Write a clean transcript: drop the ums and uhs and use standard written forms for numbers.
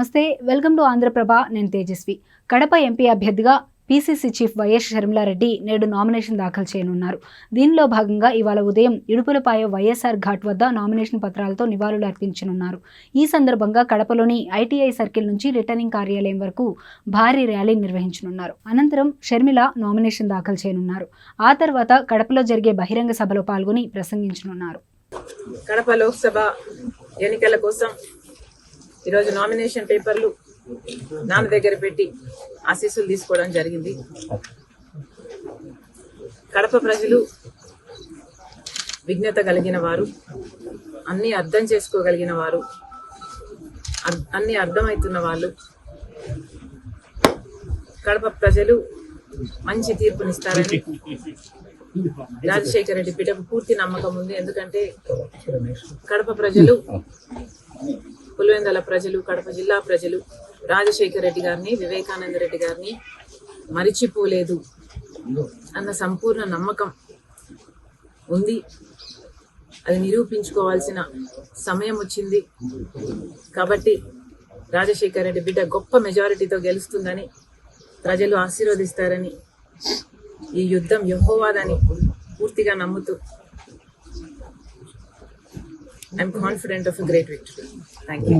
నమస్తే, welcome to Andhra Prabha. నేను Tejaswi. Kadapa MP అభ్యర్థిగా పీసీసీ చీఫ్ వైఎస్ షర్మిలారెడ్డి నేడు నామినేషన్ దాఖలు చేయనున్నారు. దీనిలో భాగంగా ఇవాళ ఉదయం ఇడుపులపాయ వైఎస్ఆర్ ఘాట్ వద్ద నామినేషన్ పత్రాలతో నివాళులు అర్పించనున్నారు. ఈ సందర్భంగా కడపలోని ఐటీఐ సర్కిల్ నుంచి రిటర్నింగ్ కార్యాలయం వరకు భారీ ర్యాలీ నిర్వహించనున్నారు. అనంతరం షర్మిల నామినేషన్ దాఖలు చేయనున్నారు. ఆ తర్వాత కడపలో జరిగే బహిరంగ సభలో పాల్గొని ప్రసంగించనున్నారు. కడప లోక్సభ ఎన్నికల కోసం ఈరోజు నామినేషన్ పేపర్లు నాన్న దగ్గర పెట్టి ఆశీస్సులు తీసుకోవడం జరిగింది. కడప ప్రజలు విజ్ఞత కలిగిన వారు, అన్ని అర్థం చేసుకోగలిగిన వారు, అన్ని అర్థమవుతున్న వాళ్ళు. కడప ప్రజలు మంచి తీర్పునిస్తారని రాజశేఖర రెడ్డి బిడ్డకు పూర్తి నమ్మకం ఉంది. ఎందుకంటే కడప ప్రజలు, పులివెందుల ప్రజలు, కడప జిల్లా ప్రజలు రాజశేఖర రెడ్డి గారిని, వివేకానంద రెడ్డి గారిని మరిచిపోలేదు అన్న సంపూర్ణ నమ్మకం ఉంది. అది నిరూపించుకోవాల్సిన సమయం వచ్చింది. కాబట్టి రాజశేఖర రెడ్డి బిడ్డ గొప్ప మెజారిటీతో గెలుస్తుందని, ప్రజలు ఆశీర్వదిస్తారని, ఈ యుద్ధం యెహోవాదని పూర్తిగా నమ్ముతూ I'm confident of a great victory. Thank you.